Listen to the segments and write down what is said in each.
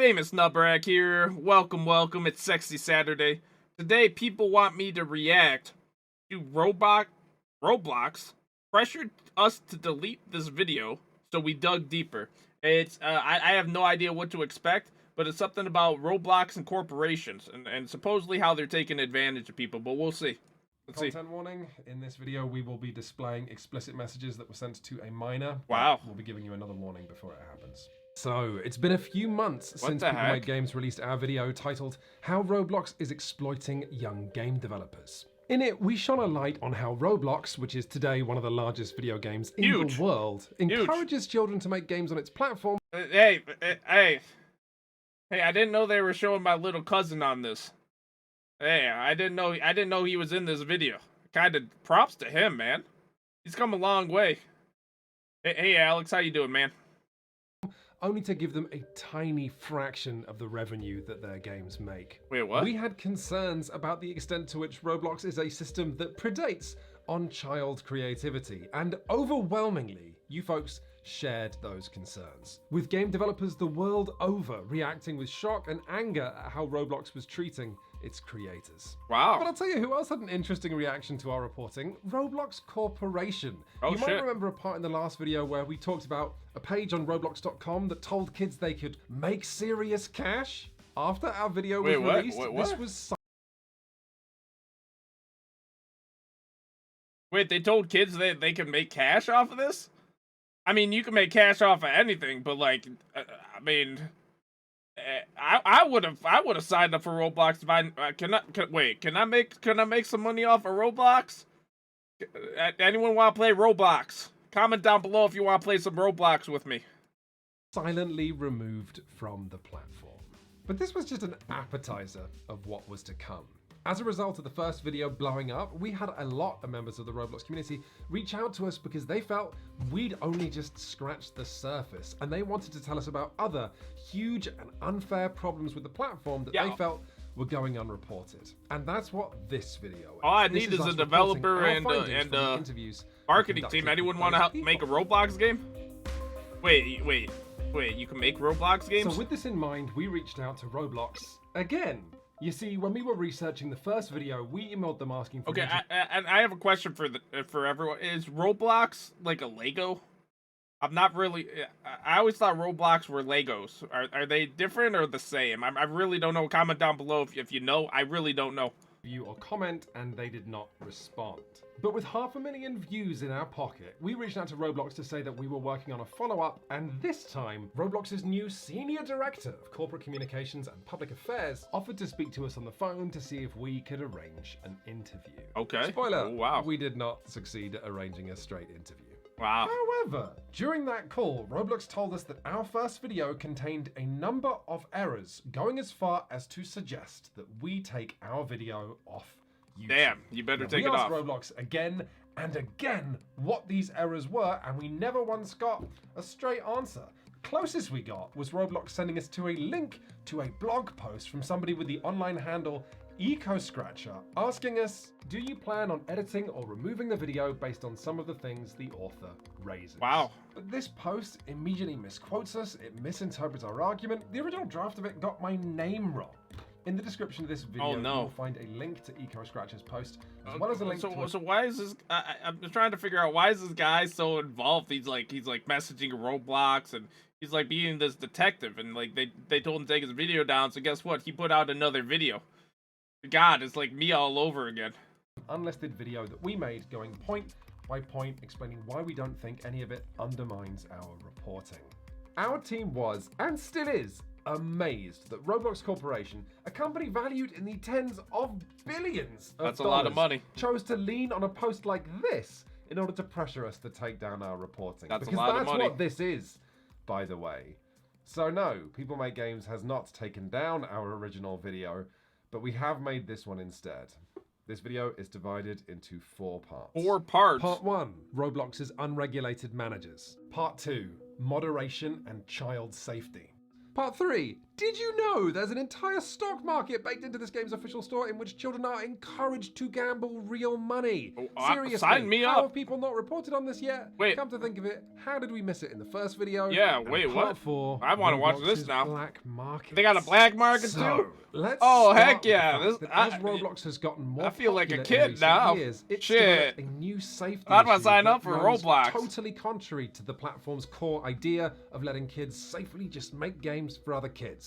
Famous Nutbrag here. Welcome. It's Sexy Saturday. Today, people want me to react to Roblox pressured us to delete this video, so we dug deeper. It's I have no idea what to expect, but it's something about Roblox and corporations, and supposedly how they're taking advantage of people. But we'll see. Let's see. Content warning, in this video we will be displaying explicit messages that were sent to a minor. Wow. We'll be giving you another warning before it happens. So, it's been a few months since the People heck? Make Games released our video titled How Roblox is Exploiting Young Game Developers. In it, we shone a light on how Roblox, which is today one of the largest video games in Huge. the world, encourages children to make games on its platform. Hey, I didn't know they were showing my little cousin on this. Hey, I didn't know he was in this video. Kind of props to him, man. He's come a long way. Hey, Alex, how you doing, man? Only to give them a tiny fraction of the revenue that their games make. Wait, what? We had concerns about the extent to which Roblox is a system that predates on child creativity, and overwhelmingly, you folks shared those concerns. With game developers the world over reacting with shock and anger at how Roblox was treating its creators. Wow. But I'll tell you who else had an interesting reaction to our reporting. Roblox Corporation. Oh, you might shit. remember a part in the last video where we talked about a page on Roblox.com that told kids they could make serious cash. After our video was Wait, what? released, What? this was Wait, they told kids that they could make cash off of this? I mean, you can make cash off of anything, but like, I mean, I would have signed up for Roblox if I can I make some money off of Roblox? Anyone want to play Roblox? Comment down below if you want to play some Roblox with me. silently removed from the platform. But this was just an appetizer of what was to come. As a result of the first video blowing up, we had a lot of members of the Roblox community reach out to us because they felt we'd only just scratched the surface, and they wanted to tell us about other huge and unfair problems with the platform that they felt were going unreported. And that's what this video is. All I This need is is a us developer reporting and our findings from the interviews we marketing conducted team. with Anyone those want to help people. make a Roblox game? Wait, you can make Roblox games? So with this in mind, we reached out to Roblox again. You see, when we were researching the first video, we emailed them asking for Okay, I have a question for everyone. Is Roblox like a Lego? I'm not really. I always thought Roblox were Legos. Are they different or the same? I really don't know. Comment down below if you know. I really don't know. view or comment, and they did not respond. But with 500,000 views in our pocket, we reached out to Roblox to say that we were working on a follow-up, and this time, Roblox's new Senior Director of Corporate Communications and Public Affairs offered to speak to us on the phone to see if we could arrange an interview. Okay. Spoiler, Oh, wow. we did not succeed at arranging a straight interview. Wow. However, during that call, Roblox told us that our first video contained a number of errors, going as far as to suggest that we take our video off YouTube. Damn, you better Now, take it we asked off. Roblox again and again what these errors were, and we never once got a straight answer. The closest we got was Roblox sending us to a link to a blog post from somebody with the online handle EcoScratcher, asking us, do you plan on editing or removing the video based on some of the things the author raises? Wow. But this post immediately misquotes us, it misinterprets our argument. The original draft of it got my name wrong. In the description of this video, Oh, no. you'll find a link to EcoScratcher's post, as well as a link to So why is this? I'm just trying to figure out why is this guy so involved? He's like messaging Roblox and he's like being this detective, and like they told him to take his video down. So guess what? He put out another video. God, it's like me all over again. unlisted video that we made going point by point explaining why we don't think any of it undermines our reporting. Our team was, and still is, amazed that Roblox Corporation, a company valued in the tens of billions of That's a lot of dollars, money. chose to lean on a post like this in order to pressure us to take down our reporting. That's a because lot of that's money. what this is, by the way. So no, People Make Games has not taken down our original video, but we have made this one instead. This video is divided into 4 parts. 4 parts. Part 1, Roblox's unregulated managers. Part 2, moderation and child safety. Part 3. Did you know there's an entire stock market baked into this game's official store in which children are encouraged to gamble real money? Seriously, sign me how up. have people not reported on this yet? Wait. Come to think of it, how did we miss it in the first video? Yeah, And wait, part what? 4, I want to watch this Roblox's now. Black market. They got a black market So, too? let's Oh, start heck with the yeah. fact that as Roblox has gotten more I feel like a popular in kid recent now. years, it's Shit. developed a new safety How do I issue sign that up for runs Roblox? totally contrary to the platform's core idea of letting kids safely just make games for other kids.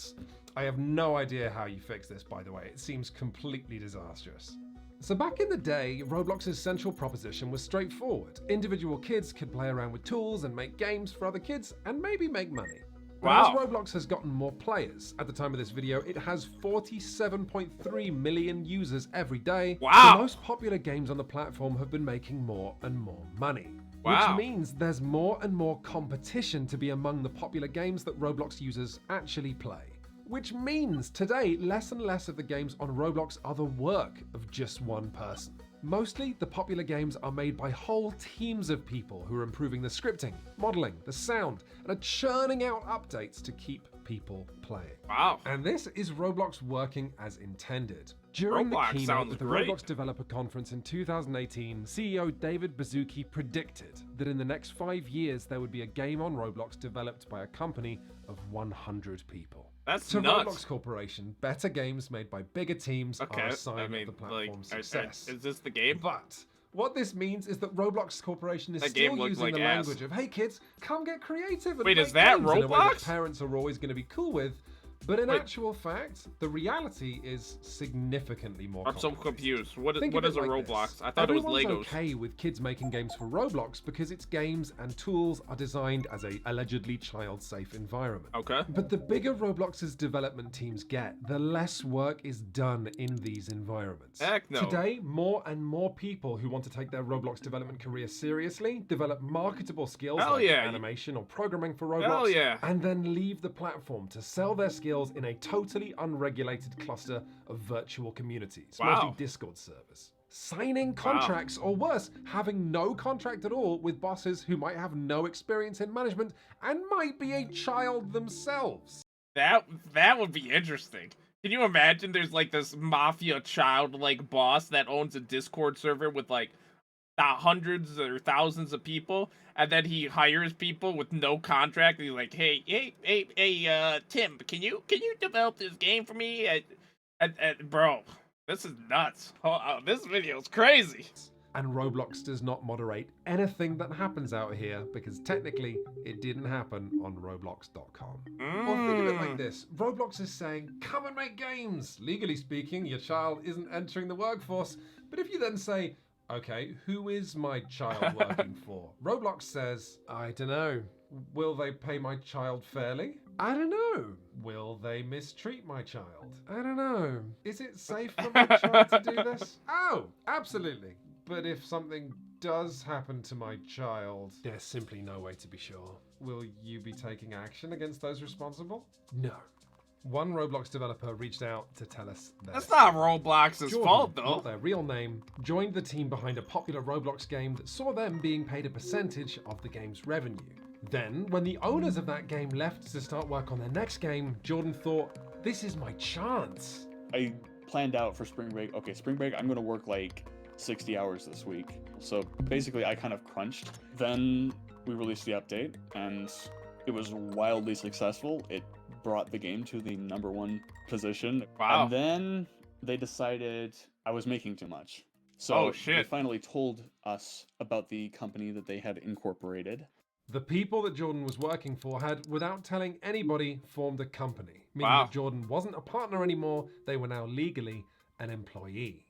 I have no idea how you fix this, by the way. It seems completely disastrous. So back in the day, Roblox's central proposition was straightforward. Individual kids could play around with tools and make games for other kids and maybe make money. But Wow. as Roblox has gotten more players, at the time of this video, it has 47.3 million users every day. Wow. The most popular games on the platform have been making more and more money. Wow. Which means there's more and more competition to be among the popular games that Roblox users actually play. Which means today, less and less of the games on Roblox are the work of just one person. Mostly, the popular games are made by whole teams of people who are improving the scripting, modeling, the sound, and are churning out updates to keep people playing. Wow. And this is Roblox working as intended. During Roblox the keynote sounds at the great. Roblox Developer Conference in 2018, CEO David Baszucki predicted that in the next 5 years there would be a game on Roblox developed by a company of 100 people. That's To nuts. Roblox Corporation, better games made by bigger teams Okay, are a sign I mean, of the platform's like, success. is this the game? But what this means is that Roblox Corporation is That still game looked using like the ass. language of, hey kids, come get creative and Wait, make is that games in a way that Roblox? parents are always going to be cool with. But in Wait. actual fact, the reality is significantly more I'm so complicated. confused. What Think is of a it like Roblox? this. I thought Everyone's it was Legos. okay with kids making games for Roblox because its games and tools are designed as a allegedly child-safe environment. Okay. But the bigger Roblox's development teams get, the less work is done in these environments. Heck no. Today, more and more people who want to take their Roblox development career seriously develop marketable skills Hell like yeah. animation or programming for Roblox, Hell yeah. and then leave the platform to sell their skills in a totally unregulated cluster of virtual communities, Wow. mostly Discord servers. Signing contracts, or worse, having no contract at all with bosses who might have no experience in management and might be a child themselves. That would be interesting. Can you imagine there's like this mafia child like boss that owns a Discord server with like hundreds or thousands of people, and then he hires people with no contract, and he's like, hey, Tim, can you develop this game for me? Bro, this is nuts. This video is crazy. And Roblox does not moderate anything that happens out here because technically it didn't happen on Roblox.com. Or think of it like this. Roblox is saying, come and make games. Legally speaking, your child isn't entering the workforce. But if you then say, okay, who is my child working for? Roblox says, I don't know. Will they pay my child fairly? I don't know. Will they mistreat my child? I don't know. Is it safe for my child to do this? Oh, absolutely. But if something does happen to my child, there's simply no way to be sure. Will you be taking action against those responsible? No. One Roblox developer reached out to tell us that. That's not Roblox's Jordan, fault, though. not their real name, joined the team behind a popular Roblox game that saw them being paid a percentage of the game's revenue. Then, when the owners of that game left to start work on their next game, Jordan thought, this is my chance. I planned out for spring break. Okay, spring break, I'm going to work like 60 hours this week. So basically, I kind of crunched. Then we released the update, and it was wildly successful. It brought the game to the #1 position. Wow. And then they decided I was making too much. So Oh, shit. they finally told us about the company that they had incorporated. The people that Jordan was working for had, without telling anybody, formed a company, meaning Wow. that Jordan wasn't a partner anymore, they were now legally an employee.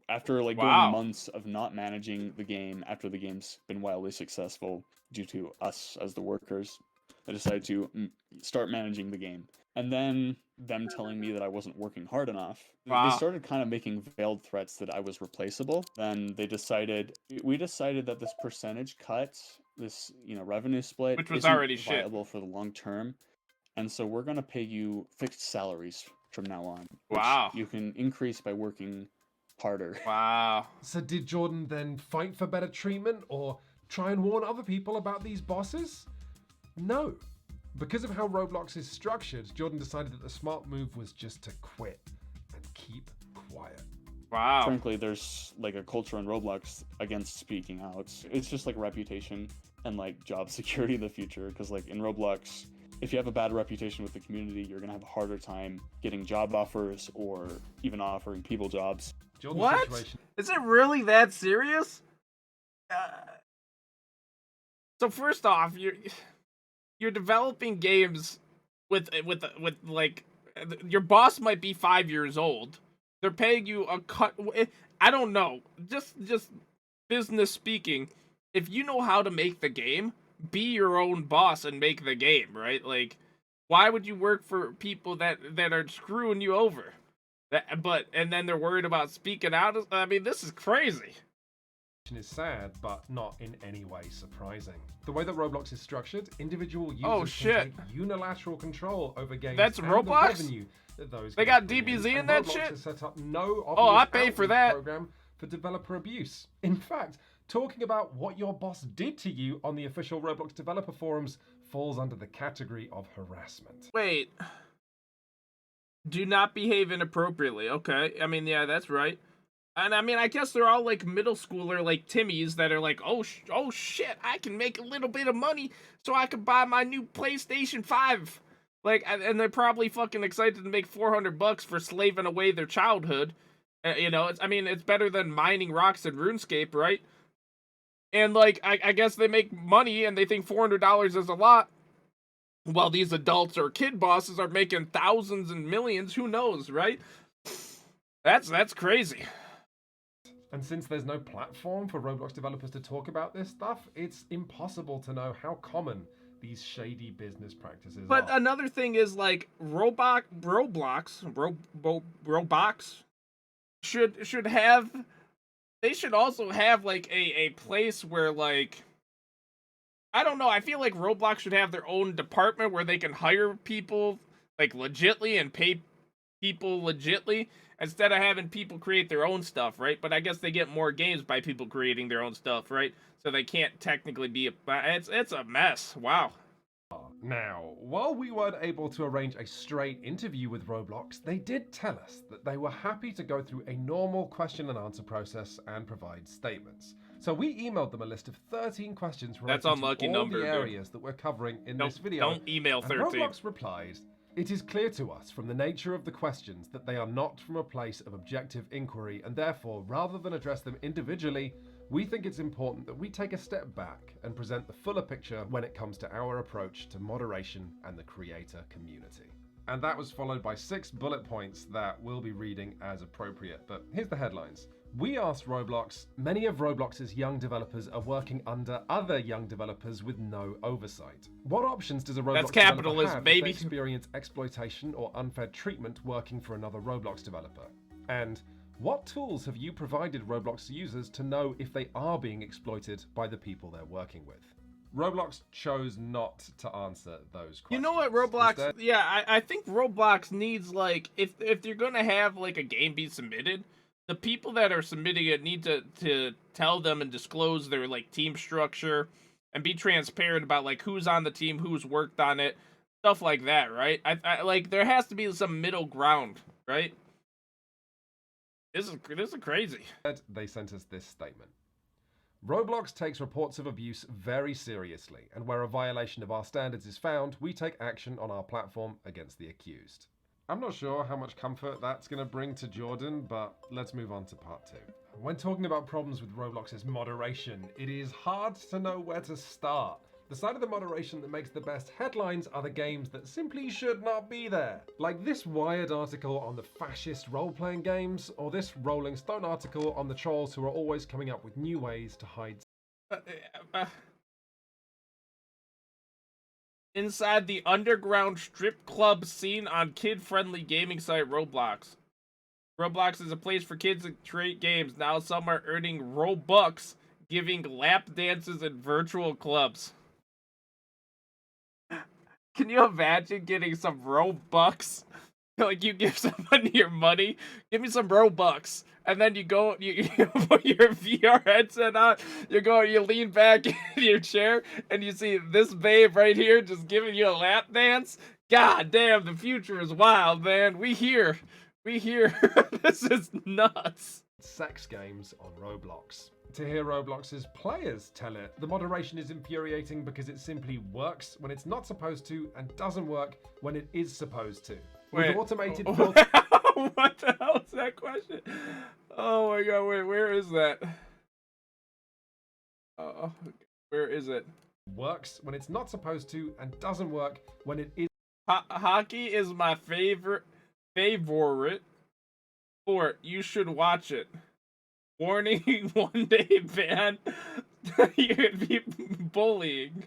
After like Wow. going months of not managing the game, after the game's been wildly successful due to us as the workers, I decided to start managing the game. And then them telling me that I wasn't working hard enough, Wow. they started kind of making veiled threats that I was replaceable. Then we decided that this percentage cut, this revenue split, Which was isn't already shit. viable for the long term. And so we're gonna pay you fixed salaries from now on. Which Wow. you can increase by working harder. Wow. So did Jordan then fight for better treatment or try and warn other people about these bosses? No. Because of how Roblox is structured, Jordan decided that the smart move was just to quit and keep quiet. Wow. Frankly, there's like a culture in Roblox against speaking out. It's just like reputation and like job security in the future. Because like in Roblox, if you have a bad reputation with the community, you're gonna have a harder time getting job offers or even offering people jobs. Jordan's What? situation Is it really that serious? So first off, you're developing games with like your boss might be 5 years old. They're paying you a cut. I don't know. Just business speaking, if you know how to make the game, be your own boss and make the game, right? Like, why would you work for people that are screwing you over? And then they're worried about speaking out. I mean, this is crazy. is sad, but not in any way surprising. The way that Roblox is structured, individual users Oh, shit. can take unilateral control over games. That's and Roblox? The revenue that those They games got bring DBZ in and that Roblox shit? has set up no Oh, I obvious pay for outreach that. program for developer abuse. In fact, talking about what your boss did to you on the official Roblox developer forums falls under the category of harassment. Wait. Do not behave inappropriately. Okay. I mean, yeah, that's right. And I mean, I guess they're all like middle schooler, like Timmies, that are like, oh shit, I can make a little bit of money so I can buy my new PlayStation 5. Like, and they're probably fucking excited to make $400 for slaving away their childhood. You know, it's better than mining rocks in RuneScape, right? And like, I guess they make money and they think $400 is a lot. While these adults or kid bosses are making thousands and millions, who knows, right? That's crazy. And since there's no platform for Roblox developers to talk about this stuff, it's impossible to know how common these shady business practices But are. another thing is like Roblox should have. They should also have like a place where like, I don't know. I feel like Roblox should have their own department where they can hire people like legitly and pay people legitly instead of having people create their own stuff, right? But I guess they get more games by people creating their own stuff, right? So they can't technically be it's a mess. Wow. Now, while we weren't able to arrange a straight interview with Roblox, they did tell us that they were happy to go through a normal question and answer process and provide statements. So we emailed them a list of 13 questions related That's unlucky to all number, the dude. areas that we're covering in this video. Don't email And 13. Roblox replied, "It is clear to us from the nature of the questions that they are not from a place of objective inquiry, and therefore, rather than address them individually, we think it's important that we take a step back and present the fuller picture when it comes to our approach to moderation and the creator community." And that was followed by 6 bullet points that we'll be reading as appropriate, but here's the headlines. We asked Roblox, many of Roblox's young developers are working under other young developers with no oversight. What options does a Roblox That's developer capitalism, have if baby. they experience exploitation or unfair treatment working for another Roblox developer? And what tools have you provided Roblox users to know if they are being exploited by the people they're working with? Roblox chose not to answer those questions. You know what, Roblox? Instead, Yeah, I think Roblox needs like if you're gonna have like a game be submitted, the people that are submitting it need to tell them and disclose their like team structure and be transparent about like who's on the team, who's worked on it, stuff like that, right? I like there has to be some middle ground, right? This is crazy. they sent us this statement. Roblox takes reports of abuse very seriously, and where a violation of our standards is found, we take action on our platform against the accused. I'm not sure how much comfort that's going to bring to Jordan, but let's move on to part 2. When talking about problems with Roblox's moderation, it is hard to know where to start. The side of the moderation that makes the best headlines are the games that simply should not be there. Like this Wired article on the fascist role-playing games, or this Rolling Stone article on the trolls who are always coming up with new ways to hide. Inside the underground strip club scene on kid-friendly gaming site Roblox. Roblox is a place for kids to create games. Now some are earning Robux, giving lap dances in virtual clubs. Can you imagine getting some Robux Like you give somebody your money, give me some Robux, and then you go, you put your VR headset on, you lean back in your chair, and you see this babe right here just giving you a lap dance. God damn, the future is wild, man. We here. This is nuts. Sex games on Roblox. To hear Roblox's players tell it, the moderation is infuriating because it simply works when it's not supposed to and doesn't work when it is supposed to. With Wait. automated What the hell is that question? Oh my god, wait, where is that? Where is it? Works when it's not supposed to and doesn't work when it is. Hockey is my favorite sport. You should watch it. Warning, one day ban. You could be bullying.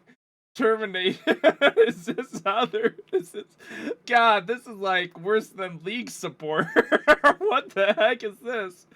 Terminate. Is this other? God, this is like worse than league support. What the heck is this?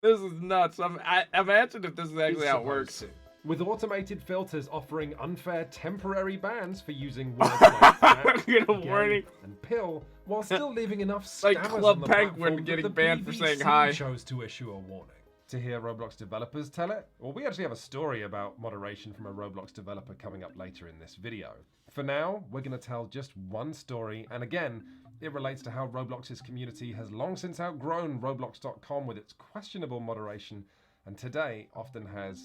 This is nuts. I imagine if this is actually how it works. With automated filters offering unfair temporary bans for using words like crack, warning, and pill, while still leaving enough like scammers Club on the Penguin platform getting that the banned for BBC saying hi. chose to issue a warning. To hear Roblox developers tell it? Well, we actually have a story about moderation from a Roblox developer coming up later in this video. For now, we're going to tell just one story, and again, it relates to how Roblox's community has long since outgrown Roblox.com with its questionable moderation, and today often has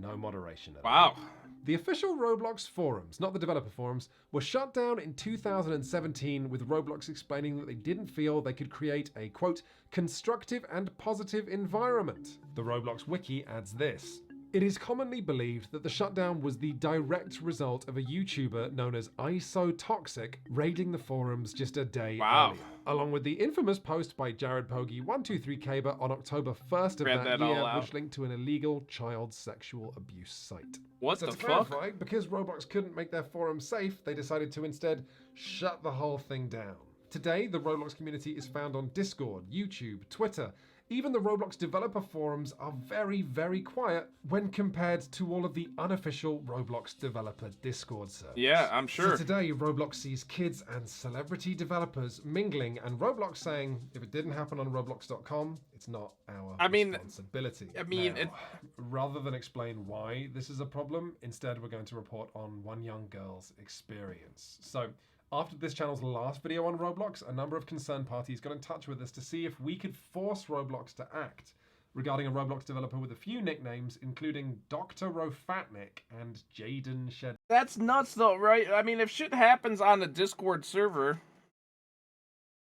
no moderation at all. Wow. The official Roblox forums, not the developer forums, were shut down in 2017 with Roblox explaining that they didn't feel they could create a, quote, constructive and positive environment. The Roblox wiki adds this. It is commonly believed that the shutdown was the direct result of a YouTuber known as IsoToxic raiding the forums just a day earlier, along with the infamous post by Jared Pogi123Kaber on October 1st of that year, which linked to an illegal child sexual abuse site. What So the to fuck? clarify, because Roblox couldn't make their forum safe, they decided to instead shut the whole thing down. Today, the Roblox community is found on Discord, YouTube, Twitter. Even the Roblox developer forums are very, very quiet when compared to all of the unofficial Roblox developer Discord servers. Yeah, I'm sure. So today, Roblox sees kids and celebrity developers mingling, and Roblox saying, if it didn't happen on Roblox.com, it's not our responsibility. Now, rather than explain why this is a problem, instead we're going to report on one young girl's experience. So, after this channel's last video on Roblox, a number of concerned parties got in touch with us to see if we could force Roblox to act regarding a Roblox developer with a few nicknames, including Dr. Rofatnik and Jaden Shed. That's nuts though, right? I mean, if shit happens on a Discord server,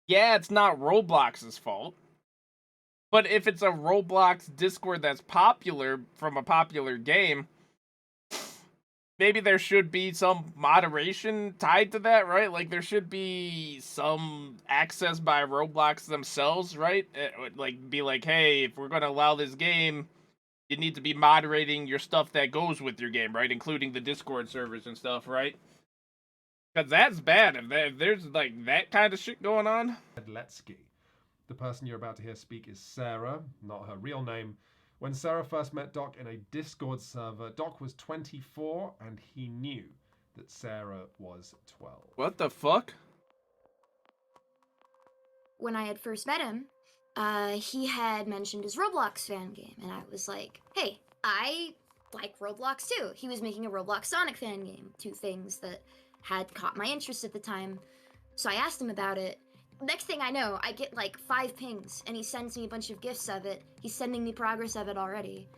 yeah, it's not Roblox's fault. But if it's a Roblox Discord that's popular from a popular game, maybe there should be some moderation tied to that, right? Like, there should be some access by Roblox themselves, right? It would, like, be like, hey, if we're going to allow this game, you need to be moderating your stuff that goes with your game, right? Including the Discord servers and stuff, right? Because that's bad. If there's, like, that kind of shit going on. Letsky. The person you're about to hear speak is Sarah, not her real name. When Sarah first met Doc in a Discord server, Doc was 24 and he knew that Sarah was 12. What the fuck? When I had first met him, he had mentioned his Roblox fan game, and I was like, hey, I like Roblox too. He was making a Roblox Sonic fan game, two things that had caught my interest at the time. So I asked him about it. Next thing I know, I get like 5 pings, and he sends me a bunch of gifs of it. He's sending me progress of it already.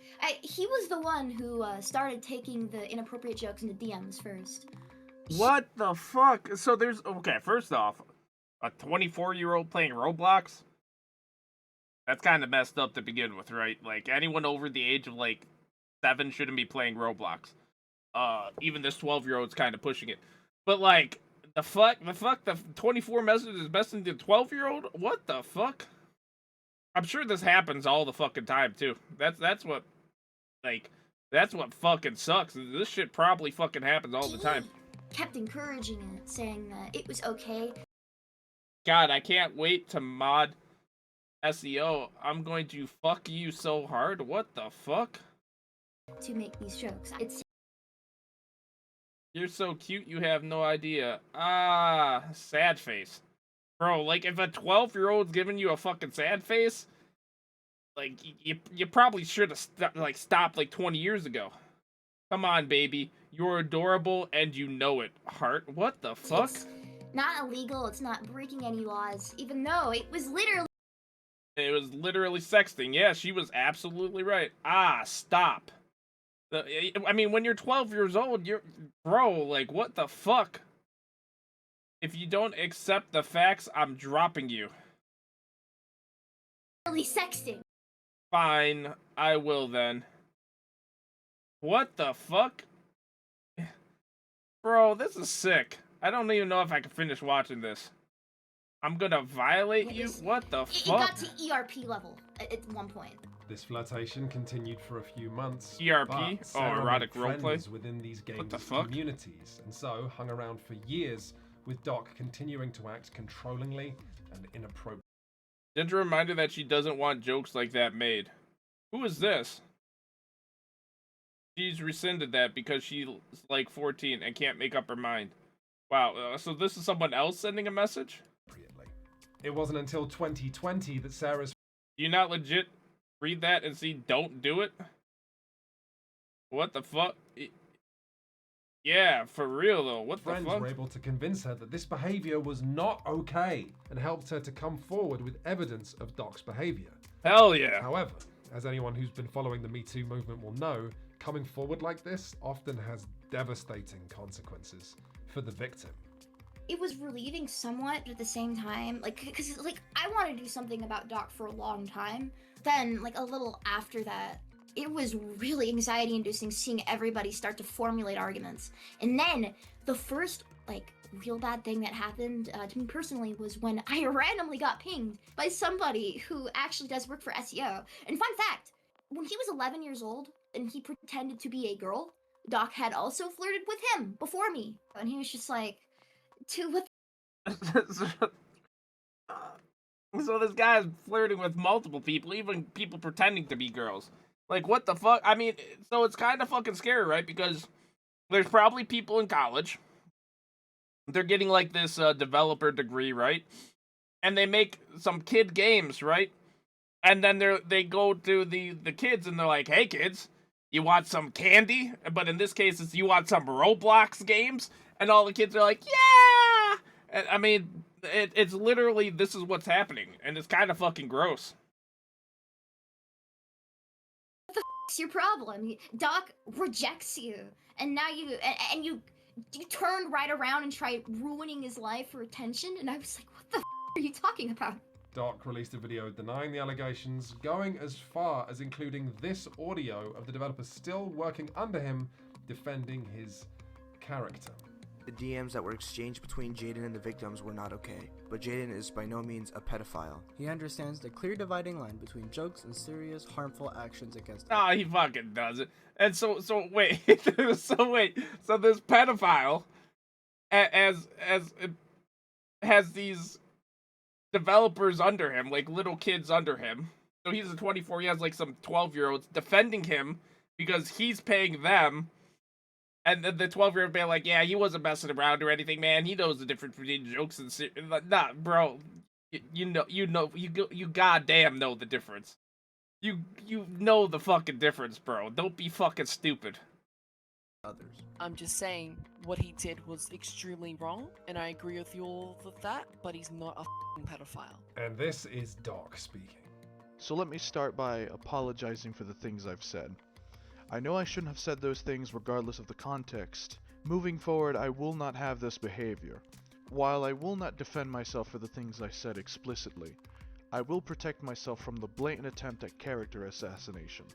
He was the one who started taking the inappropriate jokes into DMs first. What the fuck? So there's, okay, first off, a 24-year-old playing Roblox? That's kind of messed up to begin with, right? Like, anyone over the age of, like, 7 shouldn't be playing Roblox. Even this 12-year-old's kind of pushing it. But, like, the 24 message is messaging the 12-year-old? What the fuck? I'm sure this happens all the fucking time, too. That's what fucking sucks. This shit probably fucking happens all the time. Kept encouraging it, saying that it was okay. God, I can't wait to mod SEO. I'm going to fuck you so hard. What the fuck? To make these jokes. You're so cute, you have no idea. Ah, sad face. Bro, like, if a 12-year-old's giving you a fucking sad face, like, you probably should have stopped like 20 years ago. Come on, baby. You're adorable and you know it. Heart, what the fuck? It's not illegal. It's not breaking any laws, even though it was literally. It was literally sexting. Yeah, she was absolutely right. Ah, stop. I mean, when you're 12 years old, bro, like, what the fuck? If you don't accept the facts, I'm dropping you. Sexting. Fine, I will then. What the fuck? Bro, this is sick. I don't even know if I can finish watching this. I'm gonna violate you? What the fuck? It got to ERP level at one point. This flirtation continued for a few months. ERP? But Sarah erotic made roleplay? friends within these games' What the fuck? communities, and so hung around for years, with Doc continuing to act controllingly and inappropriately. Gentle reminder that she doesn't want jokes like that made. Who is this? She's rescinded that because she's like 14 and can't make up her mind. Wow, so this is someone else sending a message? It wasn't until 2020 that Sarah's Do you not legit read that and see don't do it? What the fuck? Yeah, for real though. What the friends fuck? were able to convince her that this behavior was not okay and helped her to come forward with evidence of Doc's behavior. Hell yeah. However, as anyone who's been following the Me Too movement will know, coming forward like this often has devastating consequences for the victim. It was relieving somewhat, but at the same time, because I wanted to do something about Doc for a long time. Then, like, a little after that, it was really anxiety-inducing seeing everybody start to formulate arguments. And then, the first, real bad thing that happened to me personally was when I randomly got pinged by somebody who actually does work for SEO. And fun fact, when he was 11 years old and he pretended to be a girl, Doc had also flirted with him before me. And he was just like, what? So this guy's flirting with multiple people, even people pretending to be girls. Like, what the fuck? I mean, so it's kind of fucking scary, right? Because there's probably people in college. They're getting, like, this developer degree, right? And they make some kid games, right? And then they go to the kids and they're like, hey, kids, you want some candy? But in this case, it's you want some Roblox games? And all the kids are like, yeah! And, I mean, it's literally, this is what's happening. And it's kind of fucking gross. What the f***'s your problem? Doc rejects you. And now you turned right around and tried ruining his life for attention? And I was like, what the f*** are you talking about? Doc released a video denying the allegations, going as far as including this audio of the developer still working under him, defending his character. The DMs that were exchanged between Jaden and the victims were not okay, but Jaden is by no means a pedophile. He understands the clear dividing line between jokes and serious, harmful actions against Ah, he fucking does it. And so wait, so this pedophile has these developers under him, like little kids under him. So he's a 24, he has like some 12-year-olds defending him because he's paying them. And then the 12-year-old being like, yeah, he wasn't messing around or anything, man. He knows the difference between jokes and nah, bro. You goddamn know the difference. You know the fucking difference, bro. Don't be fucking stupid. others. I'm just saying what he did was extremely wrong, and I agree with you all with that, but he's not a f***ing pedophile. And this is Doc speaking. So let me start by apologizing for the things I've said. I know I shouldn't have said those things regardless of the context. Moving forward, I will not have this behavior. While I will not defend myself for the things I said explicitly, I will protect myself from the blatant attempt at character assassination.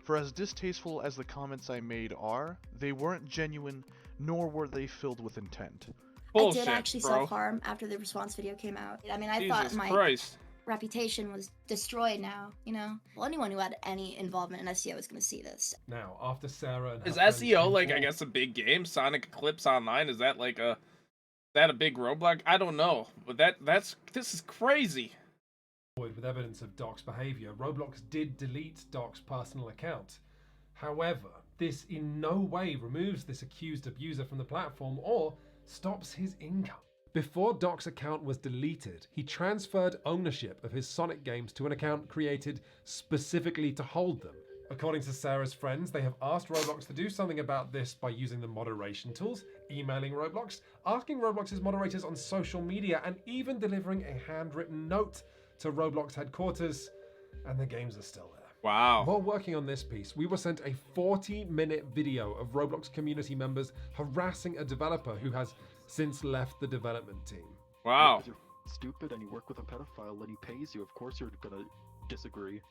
For as distasteful as the comments I made are, they weren't genuine, nor were they filled with intent. Bullshit, I did actually bro. self-harm after the response video came out. I mean, I Jesus thought my Christ. reputation was destroyed now, you know? Well, anyone who had any involvement in SEO is going to see this. Now, after Sarah and her Is friends SEO came like, I forward- guess, a big game? Sonic Eclipse Online? Is that like a big Roblox? I don't know, but this is crazy. with evidence of Doc's behavior, Roblox did delete Doc's personal account. However, this in no way removes this accused abuser from the platform or stops his income. Before Doc's account was deleted, he transferred ownership of his Sonic games to an account created specifically to hold them. According to Sarah's friends, they have asked Roblox to do something about this by using the moderation tools, emailing Roblox, asking Roblox's moderators on social media, and even delivering a handwritten note to Roblox headquarters, and the games are still there. Wow. While working on this piece, we were sent a 40-minute video of Roblox community members harassing a developer who has since left the development team. Wow. If you're stupid and you work with a pedophile and he pays you, of course you're gonna disagree.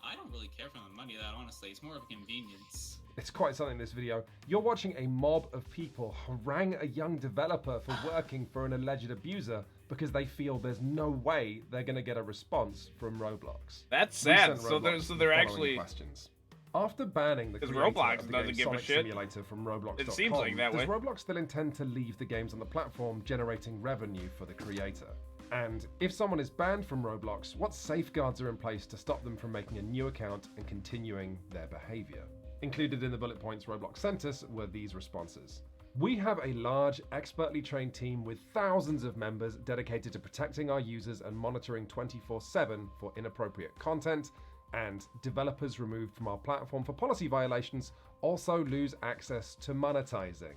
I don't really care for the money, that honestly. It's more of a convenience. It's quite something, this video. You're watching a mob of people harangue a young developer for working for an alleged abuser because they feel there's no way they're going to get a response from Roblox. That's We sad. sent So Roblox they're the following actually. questions. After banning the 'Cause creator Roblox of the doesn't game give a Sonic shit. Simulator from Roblox.com, It seems like that does way. Roblox still intend to leave the games on the platform, generating revenue for the creator? And if someone is banned from Roblox, what safeguards are in place to stop them from making a new account and continuing their behavior? Included in the bullet points Roblox sent us were these responses. We have a large, expertly trained team with thousands of members dedicated to protecting our users and monitoring 24/7 for inappropriate content, and developers removed from our platform for policy violations also lose access to monetizing.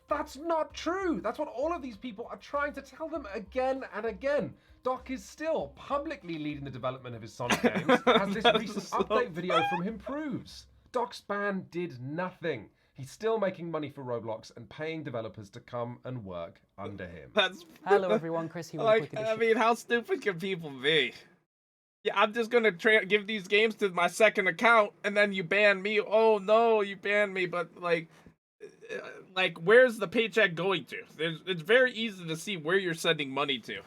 That's not true! That's what all of these people are trying to tell them again and again. Doc is still publicly leading the development of his Sonic games, as this recent update video from him proves. Doc's ban did nothing. He's still making money for Roblox and paying developers to come and work under him. That's Hello everyone, Chris here with a like. quick I edition. mean, how stupid can people be? Yeah, I'm just gonna give these games to my second account, and then you ban me. Oh no, you banned me. But like, where's the paycheck going to? It's very easy to see where you're sending money to.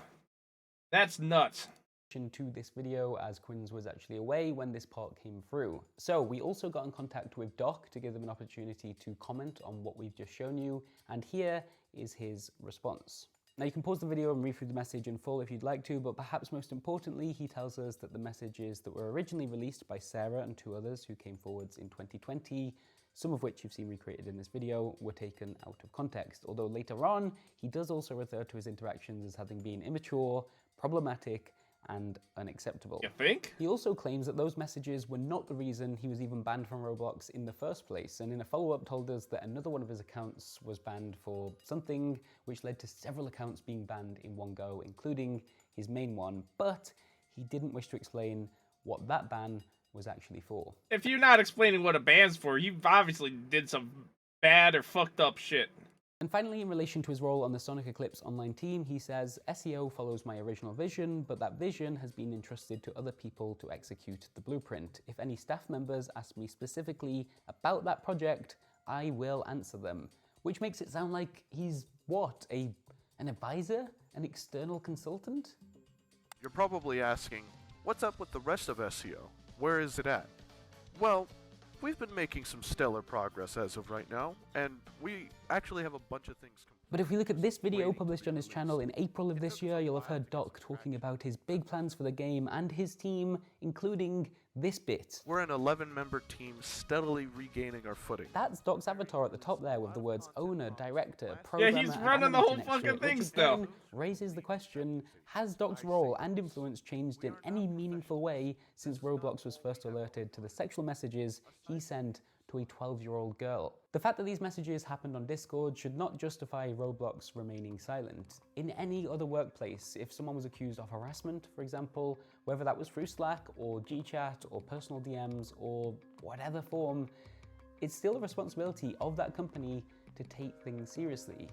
That's nuts. To this video, as Quinns was actually away when this part came through. So we also got in contact with Doc to give them an opportunity to comment on what we've just shown you, and here is his response. Now you can pause the video and read through the message in full if you'd like to, but perhaps most importantly, he tells us that the messages that were originally released by Sarah and 2 others who came forwards in 2020, some of which you've seen recreated in this video, were taken out of context. Although later on, he does also refer to his interactions as having been immature, problematic, and unacceptable. You think? He also claims that those messages were not the reason he was even banned from Roblox in the first place, and in a follow-up told us that another one of his accounts was banned for something which led to several accounts being banned in one go, including his main one, but he didn't wish to explain what that ban was actually for. If you're not explaining what a ban's for, you obviously did some bad or fucked up shit. And finally, in relation to his role on the Sonic Eclipse online team, he says, SEO follows my original vision, but that vision has been entrusted to other people to execute the blueprint. If any staff members ask me specifically about that project, I will answer them. Which makes it sound like he's, what, an advisor? An external consultant? You're probably asking, what's up with the rest of SEO? Where is it at? Well, we've been making some stellar progress as of right now, and we actually have a bunch of things. But if we look at this video published on his channel in April of this year, you'll have heard Doc talking about his big plans for the game and his team, including this bit. We're an 11-member team steadily regaining our footing. That's Doc's avatar at the top there with the words owner, director, programmer, he's and running the whole animator next to fucking it, thing which still. again raises the question, has Doc's role and influence changed in any meaningful way since Roblox was first alerted to the sexual messages he sent to a 12-year-old girl? The fact that these messages happened on Discord should not justify Roblox remaining silent. In any other workplace, if someone was accused of harassment, for example, whether that was through Slack or GChat or personal DMs or whatever form, it's still a responsibility of that company to take things seriously.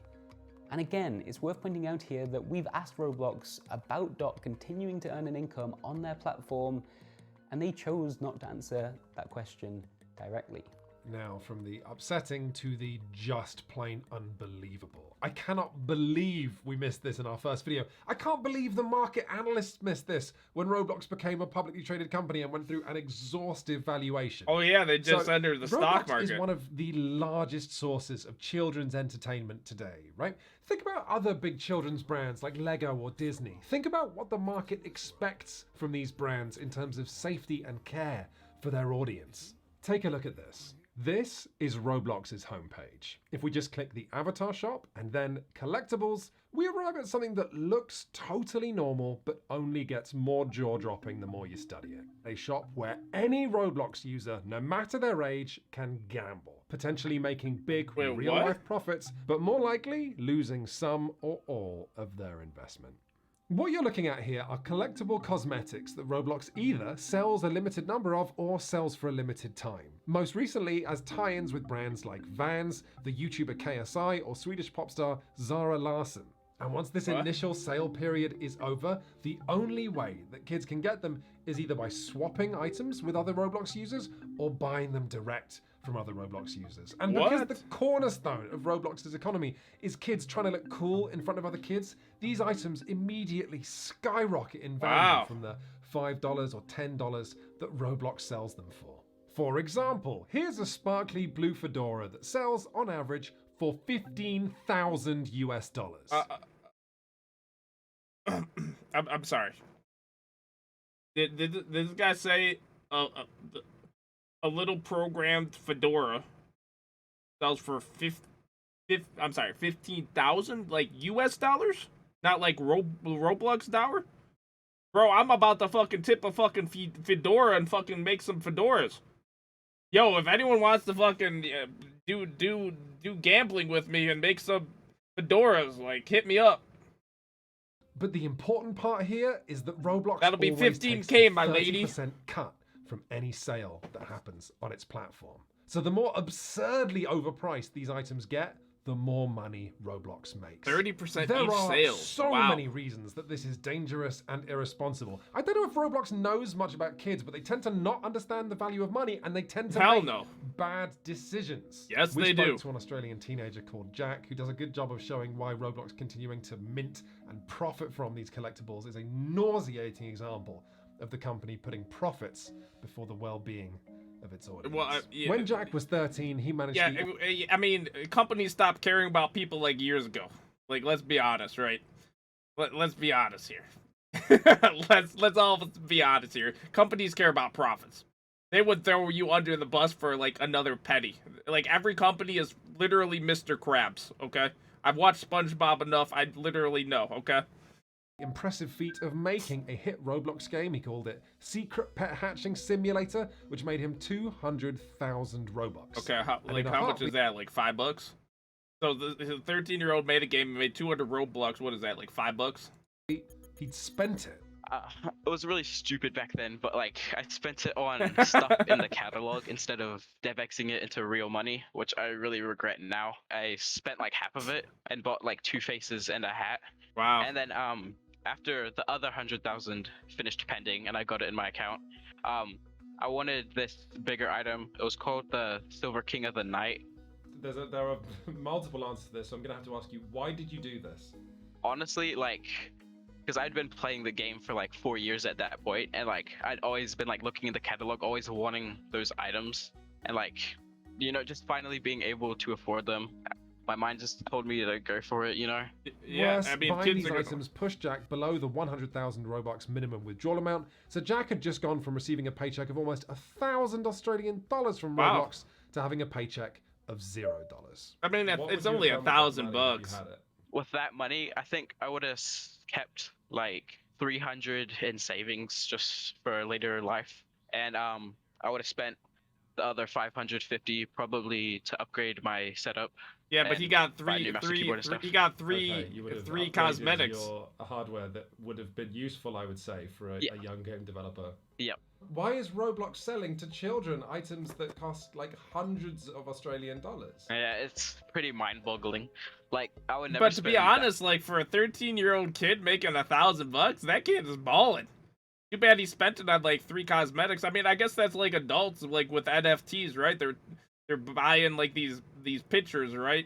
And again, it's worth pointing out here that we've asked Roblox about Doc continuing to earn an income on their platform, and they chose not to answer that question directly. Now, from the upsetting to the just plain unbelievable. I cannot believe we missed this in our first video. I can't believe the market analysts missed this when Roblox became a publicly traded company and went through an exhaustive valuation. Oh yeah, they just entered the stock Roblox market. is one of the largest sources of children's entertainment today, right? Think about other big children's brands like Lego or Disney. Think about what the market expects from these brands in terms of safety and care for their audience. Take a look at this. This is Roblox's homepage. If we just click the avatar shop and then collectibles, we arrive at something that looks totally normal, but only gets more jaw-dropping the more you study it. A shop where any Roblox user, no matter their age, can gamble, potentially making big real-life profits, but more likely losing some or all of their investment. What you're looking at here are collectible cosmetics that Roblox either sells a limited number of or sells for a limited time. Most recently as tie-ins with brands like Vans, the YouTuber KSI, or Swedish pop star Zara Larsson. And once this initial sale period is over, the only way that kids can get them is either by swapping items with other Roblox users or buying them direct from other Roblox users. And because the cornerstone of Roblox's economy is kids trying to look cool in front of other kids, these items immediately skyrocket in value from the $5 or $10 that Roblox sells them for. For example, here's a sparkly blue fedora that sells on average for $15,000 US. I'm sorry. Did this guy say a little programmed fedora sells for 15,000 like US dollars? Not like Roblox dollar? Bro, I'm about to fucking tip a fucking fedora and fucking make some fedoras. Yo, if anyone wants to fucking do gambling with me and make some fedoras, like, hit me up. But the important part here is that Roblox That'll be always 15K, takes a my lady. 30% cut from any sale that happens on its platform. So the more absurdly overpriced these items get, the more money Roblox makes. 30% each sales. There are so many reasons that this is dangerous and irresponsible. I don't know if Roblox knows much about kids, but they tend to not understand the value of money, and they tend to make bad decisions. Yes, they do. We spoke to an Australian teenager called Jack, who does a good job of showing why Roblox continuing to mint and profit from these collectibles is a nauseating example of the company putting profits before the well-being of its audience. Well, When Jack was 13, he managed to... I mean, companies stopped caring about people like years ago. Like, let's be honest, right? Let's be honest here. let's all be honest here. Companies care about profits. They would throw you under the bus for like another penny. Like, every company is literally Mr. Krabs, okay? I've watched SpongeBob enough, I literally know, okay? Impressive feat of making a hit Roblox game. He called it Secret Pet Hatching Simulator, which made him 200,000 Robux. Okay, how much is that? Like $5? So the 13-year-old made a game and made 200 Roblox. What is that? Like $5? He'd spent it. It was really stupid back then, but like I spent it on stuff in the catalog instead of DevXing it into real money, which I really regret now. I spent like half of it and bought like 2 faces and a hat. Wow. And then after the other 100,000 finished pending and I got it in my account, I wanted this bigger item. It was called the Silver King of the Night. There are multiple answers to this, so I'm gonna have to ask you, why did you do this? Honestly, like, because I'd been playing the game for like 4 years at that point, and like I'd always been like looking in the catalog, always wanting those items, and like, you know, just finally being able to afford them. My mind just told me to go for it, you know? Yeah, Worse, I mean, buying these items pushed Jack below the 100,000 Robux minimum withdrawal amount, so Jack had just gone from receiving a paycheck of almost 1,000 Australian dollars from Roblox to having a paycheck of $0. I mean, it's only $1,000. With that money, I think I would have kept like 300 in savings just for later life, and I would have spent the other 550 probably to upgrade my setup. Yeah, but he got three cosmetics. Your hardware that would have been useful, I would say, for a young game developer. Yep. Why is Roblox selling to children items that cost like hundreds of Australian dollars? Yeah, it's pretty mind-boggling. Like, I would never. But to be honest, like for a 13-year-old kid making $1,000, that kid is balling. Too bad he spent it on like 3 cosmetics. I mean, I guess that's like adults, like with NFTs, right? They're buying like these pictures, right?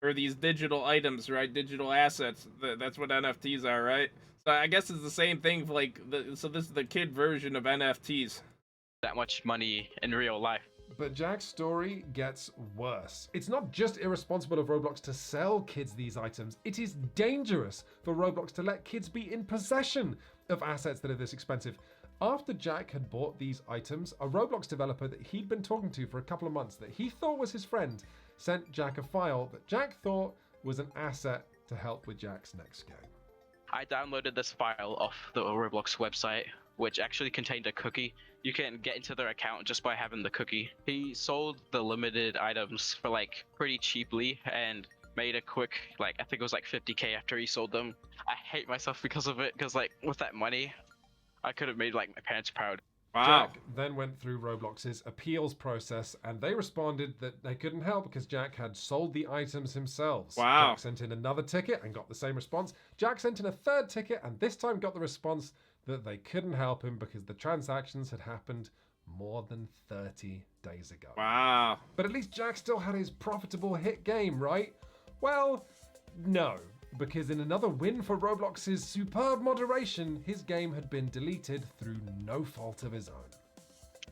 Or these digital items, right? Digital assets. That's what NFTs are, right? So I guess it's the same thing for like so this is the kid version of NFTs. That much money in real life. But Jack's story gets worse. It's not just irresponsible of Roblox to sell kids these items, it is dangerous for Roblox to let kids be in possession of assets that are this expensive. After Jack had bought these items, a Roblox developer that he'd been talking to for a couple of months that he thought was his friend sent Jack a file that Jack thought was an asset to help with Jack's next game. I downloaded this file off the Roblox website, which actually contained a cookie. You can get into their account just by having the cookie. He sold the limited items for like pretty cheaply and made a quick, like, I think it was like 50k after he sold them. I hate myself because of it, because like with that money, I could have made like my parents proud. Wow. Jack then went through Roblox's appeals process, and they responded that they couldn't help because Jack had sold the items himself. Wow. Jack sent in another ticket and got the same response. Jack sent in a third ticket and this time got the response that they couldn't help him because the transactions had happened more than 30 days ago. Wow. But at least Jack still had his profitable hit game, right? Well, no. Because in another win for Roblox's superb moderation, his game had been deleted through no fault of his own.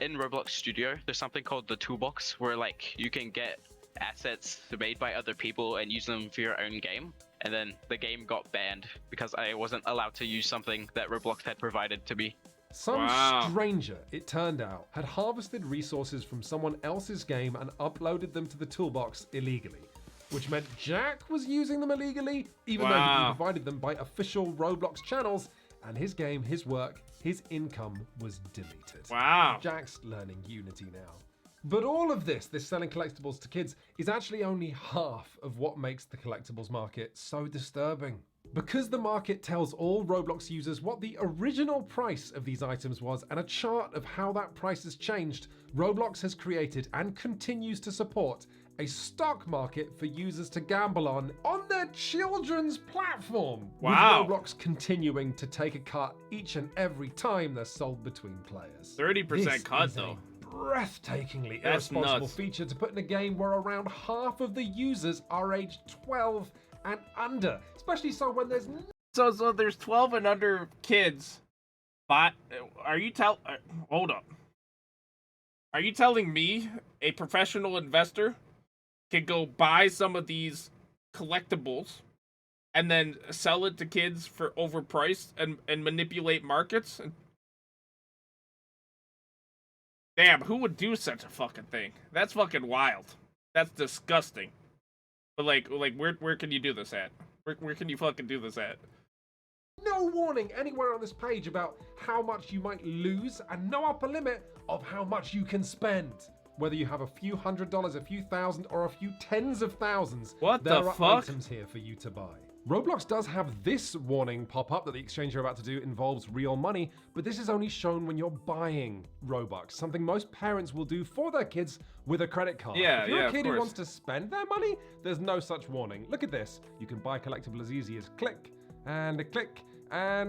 In Roblox Studio, there's something called the toolbox where like you can get assets made by other people and use them for your own game. And then the game got banned because I wasn't allowed to use something that Roblox had provided to me. Some stranger, it turned out, had harvested resources from someone else's game and uploaded them to the toolbox illegally. Which meant Jack was using them illegally, even though he'd been provided them by official Roblox channels, and his game, his work, his income was deleted. Wow. Jack's learning Unity now. But all of this selling collectibles to kids, is actually only half of what makes the collectibles market so disturbing. Because the market tells all Roblox users what the original price of these items was and a chart of how that price has changed, Roblox has created and continues to support a stock market for users to gamble on their children's platform. Wow. With Roblox continuing to take a cut each and every time they're sold between players. 30% cut though. Breathtakingly That's irresponsible nuts. feature to put in a game where around half of the users are aged 12 and under. Especially so when there's So there's 12 and under kids. But hold up. Are you telling me a professional investor can go buy some of these collectibles and then sell it to kids for overpriced and manipulate markets? Damn, who would do such a fucking thing? That's fucking wild. That's disgusting. But like where can you do this at? Where can you fucking do this at? no warning anywhere on this page about how much you might lose and no upper limit of how much you can spend. Whether you have a few $100s, a few thousand, or a few tens of thousands, what there the are fuck? items here for you to buy. Roblox does have this warning pop up that the exchange you're about to do involves real money, but this is only shown when you're buying Robux, something most parents will do for their kids with a credit card. Yeah, if you're yeah, a kid of who course. wants to spend their money, there's no such warning. Look at this. You can buy a collectible as easy as click, and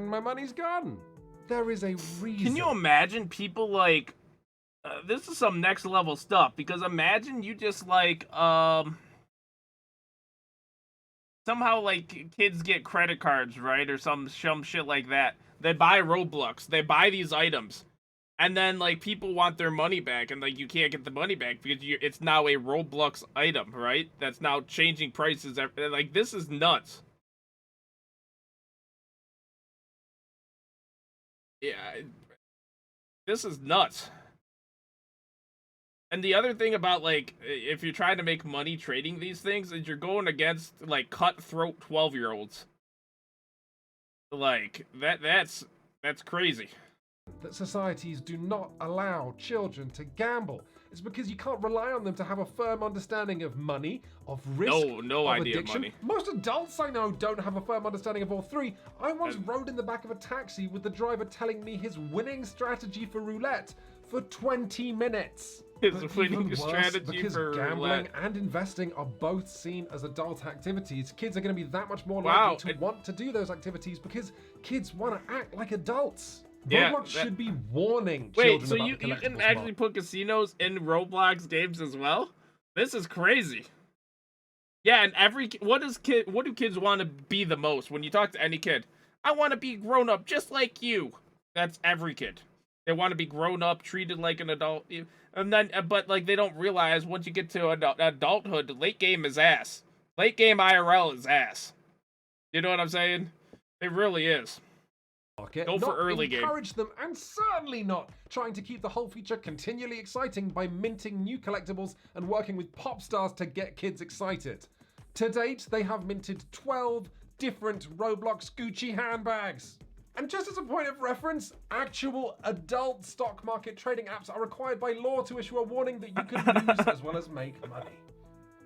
my money's gone. There is a reason. Can you imagine people like... this is some next level stuff, because imagine you just like, somehow like kids get credit cards, right? Or some shit like that. They buy Roblox, they buy these items, and then like people want their money back, and like you can't get the money back because it's now a Roblox item, right? That's now changing prices. Like, this is nuts. Yeah, this is nuts. And the other thing about, like, if you're trying to make money trading these things, is you're going against, like, cutthroat 12-year-olds. Like, that's crazy. That societies do not allow children to gamble. It's because you can't rely on them to have a firm understanding of money, of risk, no of idea of addiction. money. Most adults I know don't have a firm understanding of all three. I once rode in the back of a taxi with the driver telling me his winning strategy for roulette for 20 minutes. His But winning even worse, strategy because for gambling roulette. and investing are both seen as adult activities. Kids are going to be that much more Wow, likely to want to do those activities because kids want to act like adults. Yeah, Roblox should be warning Wait, children so about you the can collectibles actually market. put casinos in Roblox games as well? This is crazy. Yeah, and what do kids want to be the most? When you talk to any kid, I want to be grown up just like you. That's every kid. They want to be grown up, treated like an adult. And then, but like they don't realize once you get to adulthood, the late game is ass. Late game IRL is ass. You know what I'm saying? It really is. market, Go for not early game. encourage them, and certainly not trying to keep the whole feature continually exciting by minting new collectibles and working with pop stars to get kids excited. To date, they have minted 12 different Roblox Gucci handbags. And just as a point of reference, actual adult stock market trading apps are required by law to issue a warning that you can lose as well as make money.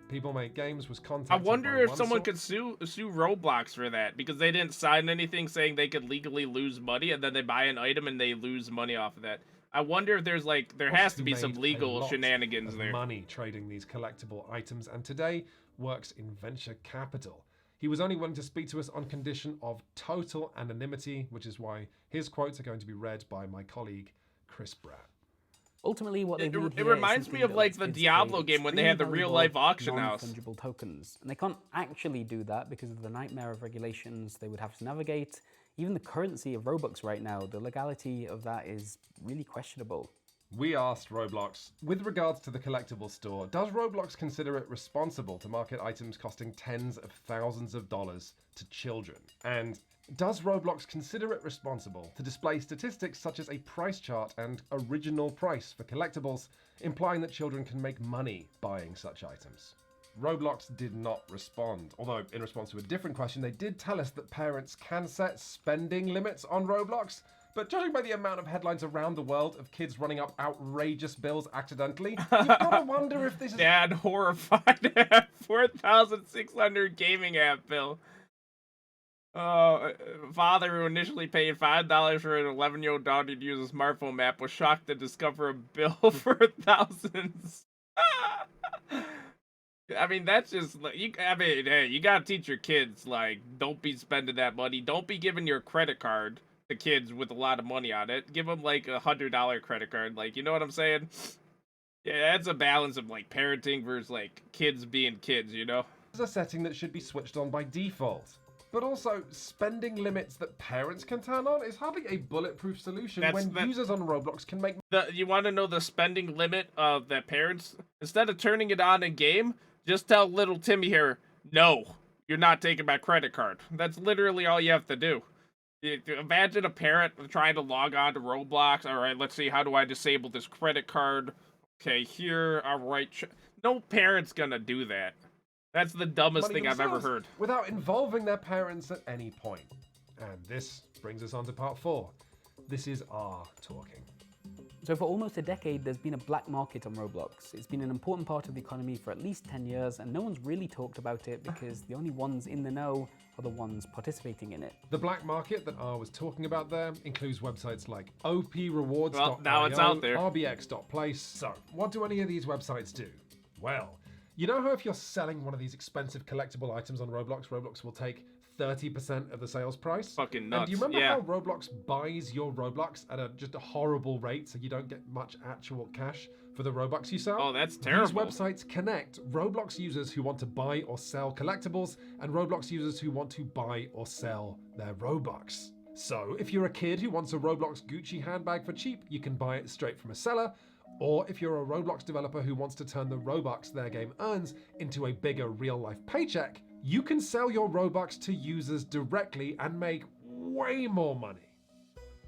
People Make Games was I contacted wonder by if one someone source- could sue Roblox for that, because they didn't sign anything saying they could legally lose money, and then they buy an item and they lose money off of that. I wonder if there's like, there has to be some made a legal lot shenanigans of there. money trading these collectible items, and today works in venture capital. He was only willing to speak to us on condition of total anonymity, which is why his quotes are going to be read by my colleague Chris Bratt. Ultimately, what they need It here reminds is me something of that like lets the kids Diablo trade game when they had the extremely real valuable, life auction house. non-fungible tokens, and they can't actually do that because of the nightmare of regulations they would have to navigate. Even the currency of Robux right now, the legality of that is really questionable. We asked Roblox, with regards to the collectible store, does Roblox consider it responsible to market items costing tens of thousands of dollars to children? And does Roblox consider it responsible to display statistics such as a price chart and original price for collectibles, implying that children can make money buying such items? Roblox did not respond, although in response to a different question, they did tell us that parents can set spending limits on Roblox. But judging by the amount of headlines around the world of kids running up outrageous bills accidentally, you've got to wonder if this is... Dad horrified at 4,600 gaming app bill. Father who initially paid $5 for an 11-year-old daughter to use a smartphone app was shocked to discover a bill for thousands. I mean, that's just like, hey, you gotta teach your kids, like, don't be spending that money. Don't be giving your credit card to kids with a lot of money on it. Give them like $100 credit card. Like, you know what I'm saying? Yeah, that's a balance of like parenting versus like kids being kids, you know? It's a setting that should be switched on by default. But also, spending limits that parents can turn on is hardly a bulletproof solution when users on Roblox can make... You want to know the spending limit of that parents? Instead of turning it on in game, just tell little Timmy here, no, you're not taking my credit card. That's literally all you have to do. Imagine a parent trying to log on to Roblox. All right, let's see, how do I disable this credit card? Okay, here, all right. No parent's gonna do that. That's the dumbest thing I've ever heard. Without involving their parents at any point. And this brings us on to part 4. This is our talking. So for almost a decade, there's been a black market on Roblox. It's been an important part of the economy for at least 10 years, and no one's really talked about it because the only ones in the know are the ones participating in it. The black market that I was talking about there includes websites like OPRewards.io, well, now it's out there. RBX.place. So, what do any of these websites do? Well, you know how if you're selling one of these expensive collectible items on Roblox, Roblox will take 30% of the sales price? Fucking nuts. And do you remember how Roblox buys your Robux at just a horrible rate, so you don't get much actual cash for the Robux you sell? Oh, that's terrible. These websites connect Roblox users who want to buy or sell collectibles and Roblox users who want to buy or sell their Robux. So, if you're a kid who wants a Roblox Gucci handbag for cheap, you can buy it straight from a seller. Or if you're a Roblox developer who wants to turn the Robux their game earns into a bigger real-life paycheck, you can sell your Robux to users directly and make way more money.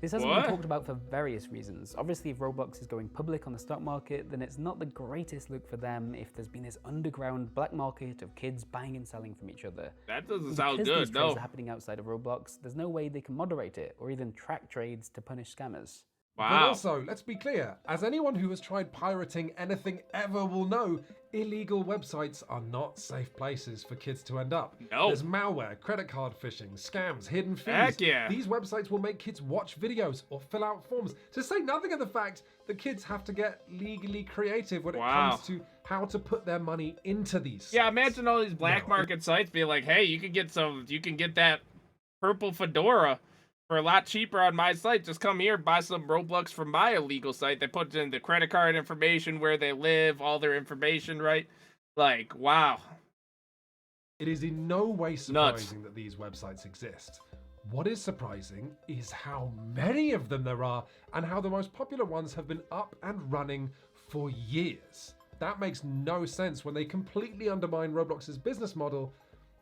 This hasn't been talked about for various reasons. Obviously, if Roblox is going public on the stock market, then it's not the greatest look for them if there's been this underground black market of kids buying and selling from each other. That doesn't sound Because good, these trades no. are happening outside of Roblox, there's no way they can moderate it or even track trades to punish scammers. But also, let's be clear, as anyone who has tried pirating anything ever will know, illegal websites are not safe places for kids to end up. No. There's malware, credit card phishing, scams, hidden fees. Heck yeah. These websites will make kids watch videos or fill out forms, to say nothing of the fact that kids have to get legally creative when it comes to how to put their money into these. Yeah, imagine all these black market sites being like, hey, you can get that purple fedora for a lot cheaper on my site. Just come here, buy some Roblox from my illegal site. They put in the credit card information, where they live, all their information, right? Like, wow. It is in no way surprising that these websites exist. What is surprising is how many of them there are and how the most popular ones have been up and running for years. That makes no sense when they completely undermine Roblox's business model,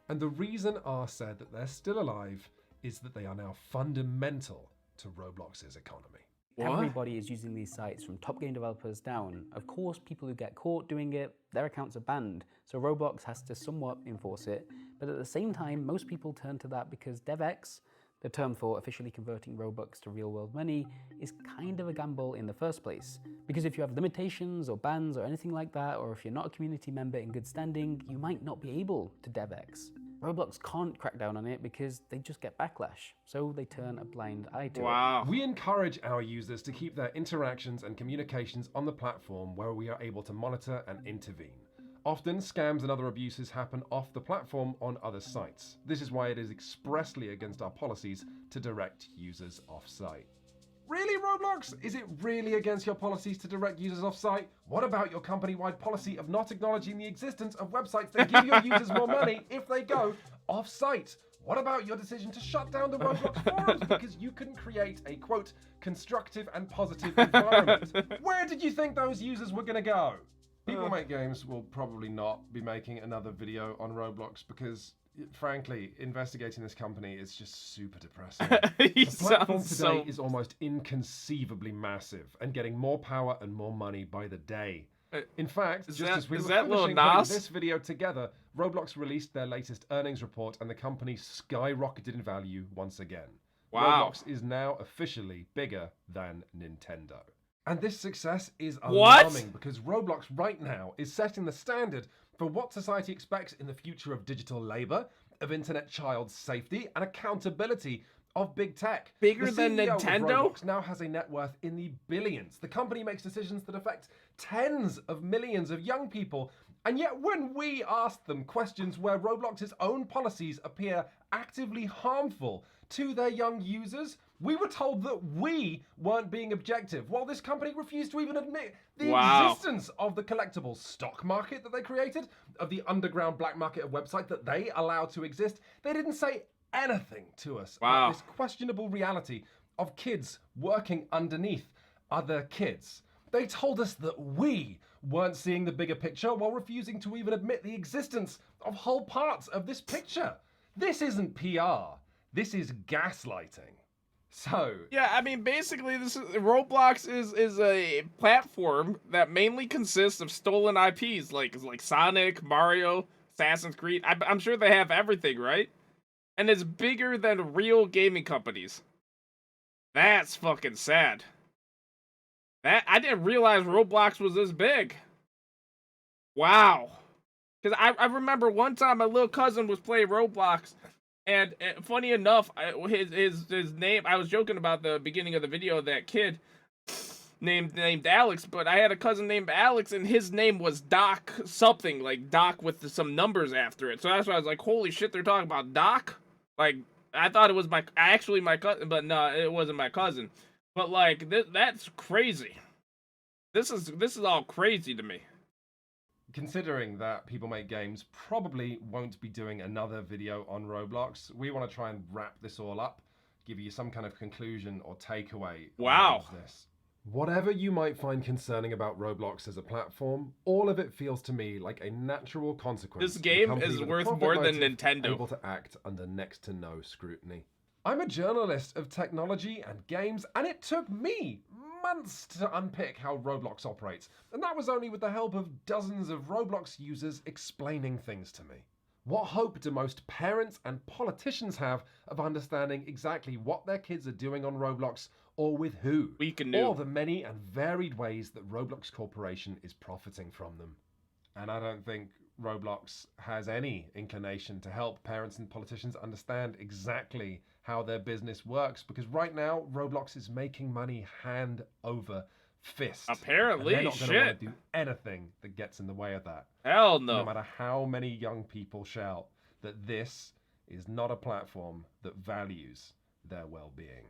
and the reason R said that they're still alive is that they are now fundamental to Roblox's economy. Everybody is using these sites, from top game developers down. Of course, people who get caught doing it, their accounts are banned, so Roblox has to somewhat enforce it. But at the same time, most people turn to that because DevX, the term for officially converting Robux to real-world money, is kind of a gamble in the first place. Because if you have limitations or bans or anything like that, or if you're not a community member in good standing, you might not be able to DevX. Roblox can't crack down on it because they just get backlash, so they turn a blind eye to it. We encourage our users to keep their interactions and communications on the platform where we are able to monitor and intervene. Often, scams and other abuses happen off the platform on other sites. This is why it is expressly against our policies to direct users off-site. Really, Roblox? Is it really against your policies to direct users off-site? What about your company-wide policy of not acknowledging the existence of websites that give your users more money if they go off-site? What about your decision to shut down the Roblox forums because you couldn't create a, quote, constructive and positive environment? Where did you think those users were going to go? People Make Games will probably not be making another video on Roblox because, frankly, investigating this company is just super depressing. The platform today is almost inconceivably massive and getting more power and more money by the day. In fact, just as we were finishing putting this video together, Roblox released their latest earnings report and the company skyrocketed in value once again. Wow. Roblox is now officially bigger than Nintendo. And this success is alarming because Roblox right now is setting the standard for what society expects in the future of digital labor, of internet child safety, and accountability of big tech. Bigger than CEO Nintendo? of Roblox now has a net worth in the billions. The company makes decisions that affect tens of millions of young people. And yet when we ask them questions where Roblox's own policies appear actively harmful to their young users, we were told that we weren't being objective, while this company refused to even admit the existence of the collectible stock market that they created, of the underground black market of website that they allowed to exist. They didn't say anything to us about this questionable reality of kids working underneath other kids. They told us that we weren't seeing the bigger picture while refusing to even admit the existence of whole parts of this picture. This isn't PR. This is gaslighting. So yeah, I mean, basically, Roblox is a platform that mainly consists of stolen IPs like Sonic, Mario, Assassin's Creed. I'm sure they have everything, right? And it's bigger than real gaming companies. That's fucking sad. I didn't realize Roblox was this big. Wow. Because I remember one time my little cousin was playing Roblox. And funny enough, his name, I was joking about the beginning of the video, that kid named Alex, but I had a cousin named Alex, and his name was Doc something, like Doc with some numbers after it. So that's why I was like, holy shit, they're talking about Doc? Like, I thought it was my cousin, but no, it wasn't my cousin. But like, that's crazy. This is all crazy to me. Considering that People Make Games probably won't be doing another video on Roblox, we want to try and wrap this all up, give you some kind of conclusion or takeaway. Wow. This. Whatever you might find concerning about Roblox as a platform, all of it feels to me like a natural consequence. This game is worth more than Nintendo. Able to act under next to no scrutiny. I'm a journalist of technology and games, and it took me months to unpick how Roblox operates, and that was only with the help of dozens of Roblox users explaining things to me. What hope do most parents and politicians have of understanding exactly what their kids are doing on Roblox, or with who, or the many and varied ways that Roblox Corporation is profiting from them? And I don't think Roblox has any inclination to help parents and politicians understand exactly how their business works, because right now Roblox is making money hand over fist. Apparently, and they're not going to want to do anything that gets in the way of that. Hell no. No matter how many young people shout that this is not a platform that values their well-being.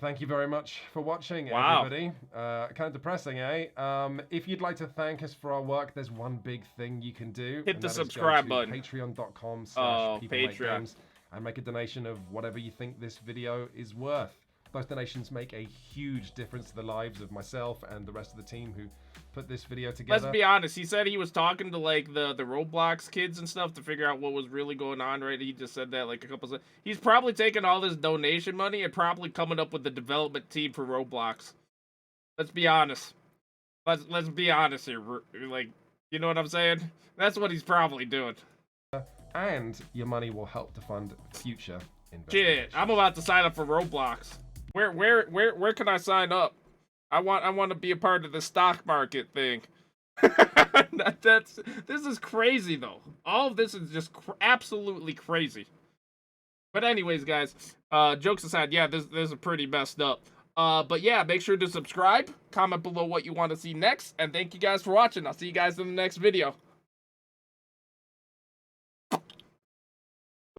Thank you very much for watching, everybody. Kind of depressing, eh? If you'd like to thank us for our work, there's one big thing you can do. Hit the subscribe button. Patreon.com/PeopleMakeGames and make a donation of whatever you think this video is worth. Those donations make a huge difference to the lives of myself and the rest of the team who put this video together. Let's be honest. He said he was talking to like the Roblox kids and stuff to figure out what was really going on. Right? He just said that like a couple. He's probably taking all this donation money and probably coming up with the development team for Roblox. Let's be honest. Let's be honest here. Like, you know what I'm saying? That's what he's probably doing. And your money will help to fund future investments. Shit, I'm about to sign up for Roblox. Where can I sign up? I want to be a part of the stock market thing. This is crazy though. All of this is just absolutely crazy. But anyways, guys, jokes aside, yeah, this is pretty messed up. But yeah, make sure to subscribe, comment below what you want to see next, and thank you guys for watching. I'll see you guys in the next video.